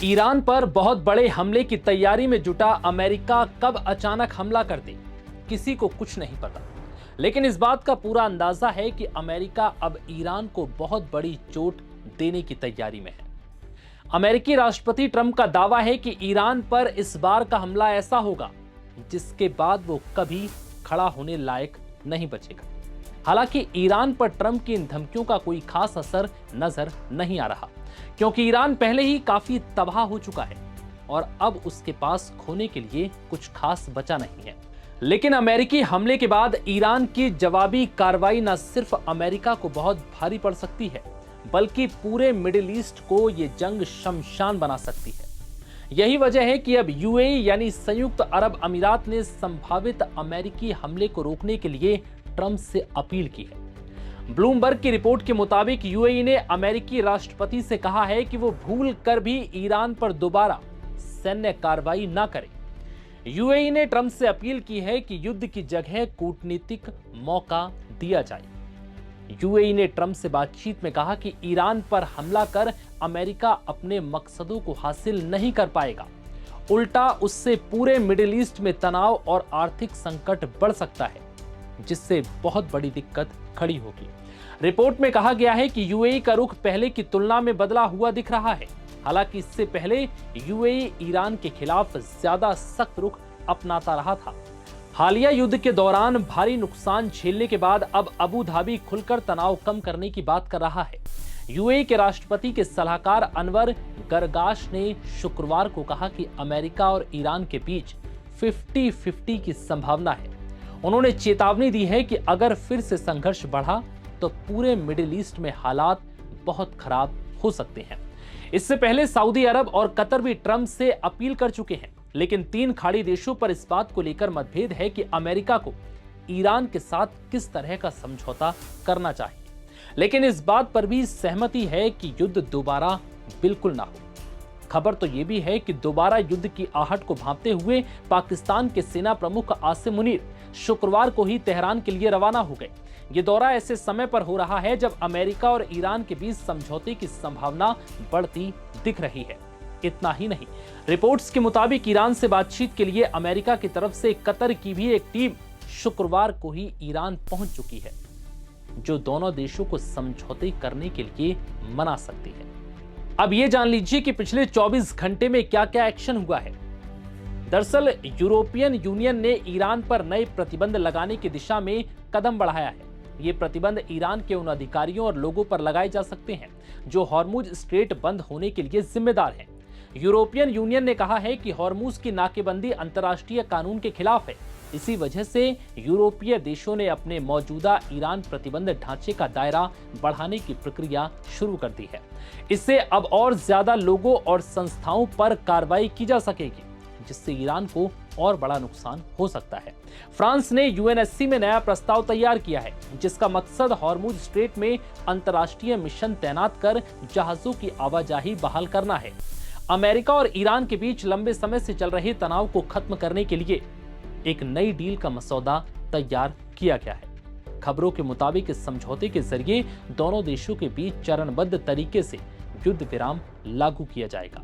Iran पर बहुत बड़े हमले की तैयारी में जुटा अमेरिका कब अचानक हमला कर दे, किसी को कुछ नहीं पता। लेकिन इस बात का पूरा अंदाजा है कि अमेरिका अब ईरान को बहुत बड़ी चोट देने की तैयारी में है। अमेरिकी राष्ट्रपति ट्रंप का दावा है कि ईरान पर इस बार का हमला ऐसा होगा जिसके बाद वो कभी खड़ा होने लायक नहीं बचेगा। हालांकि ईरान पर ट्रंप की इन धमकियों का कोई खास असर नजर नहीं आ रहा, क्योंकि ईरान पहले ही काफी तबाह हो चुका है और अब उसके पास खोने के लिए कुछ खास बचा नहीं है। लेकिन अमेरिकी हमले के बाद ईरान की जवाबी कार्रवाई न सिर्फ अमेरिका को बहुत भारी पड़ सकती है, बल्कि पूरे मिडिल ईस्ट को ये जंग शमशान बना सकती है। यही वजह है कि अब यूएई यानी संयुक्त अरब अमीरात ने संभावित अमेरिकी हमले को रोकने के लिए ट्रंप से अपील की है। ब्लूमबर्ग की रिपोर्ट के मुताबिक यूएई ने अमेरिकी राष्ट्रपति से कहा है कि वो भूल कर भी ईरान पर दोबारा सैन्य कार्रवाई न करे। यूएई ने ट्रंप से अपील की है कि युद्ध की जगह कूटनीतिक मौका दिया जाए। यूएई ने ट्रंप से बातचीत में कहा कि ईरान पर हमला कर अमेरिका अपने मकसदों को हासिल नहीं कर पाएगा, उल्टा उससे पूरे मिडिल ईस्ट में तनाव और आर्थिक संकट बढ़ सकता है, जिससे बहुत बड़ी दिक्कत खड़ी होगी। रिपोर्ट में कहा गया है कि यूएई का रुख पहले की तुलना में बदला हुआ दिख रहा है। हालांकि इससे पहले यूएई ईरान के खिलाफ ज्यादा सख्त रुख अपनाता रहा था। हालिया युद्ध के दौरान भारी नुकसान झेलने के बाद अब अबू धाबी खुलकर तनाव कम करने की बात कर रहा है। यूएई के राष्ट्रपति के सलाहकार अनवर गरगाश ने शुक्रवार को कहा कि अमेरिका और ईरान के बीच 50-50 की संभावना है। उन्होंने चेतावनी दी है कि अगर फिर से संघर्ष बढ़ा तो पूरे मिडिल ईस्ट में हालात बहुत खराब हो सकते हैं। इससे पहले सऊदी अरब और कतर भी ट्रंप से अपील कर चुके हैं, लेकिन 3 खाड़ी देशों पर इस बात को लेकर मतभेद है कि अमेरिका को ईरान के साथ किस तरह का समझौता करना चाहिए। लेकिन इस बात पर भी सहमति है कि युद्ध दोबारा बिल्कुल ना हो। खबर तो यह भी है कि दोबारा युद्ध की आहट को भांपते हुए पाकिस्तान के सेना प्रमुख आसिम मुनीर शुक्रवार को ही तेहरान के लिए रवाना हो गए। ये दौरा ऐसे समय पर हो रहा है जब अमेरिका और ईरान के बीच समझौते की संभावना बढ़ती दिख रही है। इतना ही नहीं, रिपोर्ट्स के मुताबिक ईरान से बातचीत के लिए अमेरिका की तरफ से कतर की भी एक टीम शुक्रवार को ही ईरान पहुंच चुकी है, जो दोनों देशों को समझौते करने के लिए मना सकती है। अब ये जान लीजिए कि पिछले 24 घंटे में क्या क्या एक्शन हुआ है। दरअसल यूरोपियन यूनियन ने ईरान पर नए प्रतिबंध लगाने की दिशा में कदम बढ़ाया है। ये प्रतिबंध ईरान के उन अधिकारियों और लोगों पर लगाए जा सकते हैं जो हॉर्मुज स्ट्रेट बंद होने के लिए जिम्मेदार हैं। यूरोपियन यूनियन ने कहा है कि हॉर्मुज की नाकेबंदी अंतर्राष्ट्रीय कानून के खिलाफ है। इसी वजह से यूरोपीय देशों ने अपने मौजूदा ईरान प्रतिबंध ढांचे का दायरा बढ़ाने की प्रक्रिया शुरू कर दी है। इससे अब और ज्यादा लोगों और संस्थाओं पर कार्रवाई की जा सकेगी, जिससे ईरान को और बड़ा नुकसान हो सकता है। फ्रांस ने यूएनएससी में नया प्रस्ताव तैयार किया है, जिसका मकसद हॉर्मुज स्ट्रेट में अंतर्राष्ट्रीय मिशन तैनात कर जहाजों की आवाजाही बहाल करना है। अमेरिका और ईरान के बीच लंबे समय से चल रहे तनाव को खत्म करने के लिए एक नई डील का मसौदा तैयार किया गया है। खबरों के मुताबिक इस समझौते के जरिए दोनों देशों के बीच चरणबद्ध तरीके से युद्ध विराम लागू किया जाएगा।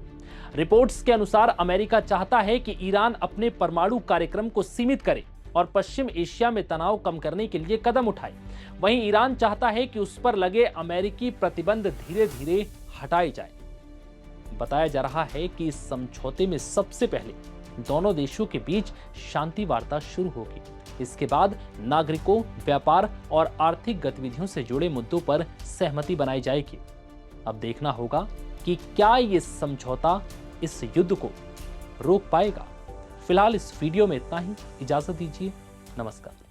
रिपोर्ट्स के अनुसार अमेरिका चाहता है कि ईरान अपने परमाणु कार्यक्रम को सीमित करे और पश्चिम एशिया में तनाव कम करने के लिए कदम उठाए। वहीं ईरान चाहता है कि उस पर लगे अमेरिकी प्रतिबंध धीरे धीरे हटाए जाए। बताया जा रहा है कि इस समझौते में सबसे पहले दोनों देशों के बीच शांति वार्ता शुरू होगी। इसके बाद नागरिकों, व्यापार और आर्थिक गतिविधियों से जुड़े मुद्दों पर सहमति बनाई जाएगी। अब देखना होगा कि क्या ये समझौता इस युद्ध को रोक पाएगा। फिलहाल इस वीडियो में इतना ही। इजाजत दीजिए। नमस्कार।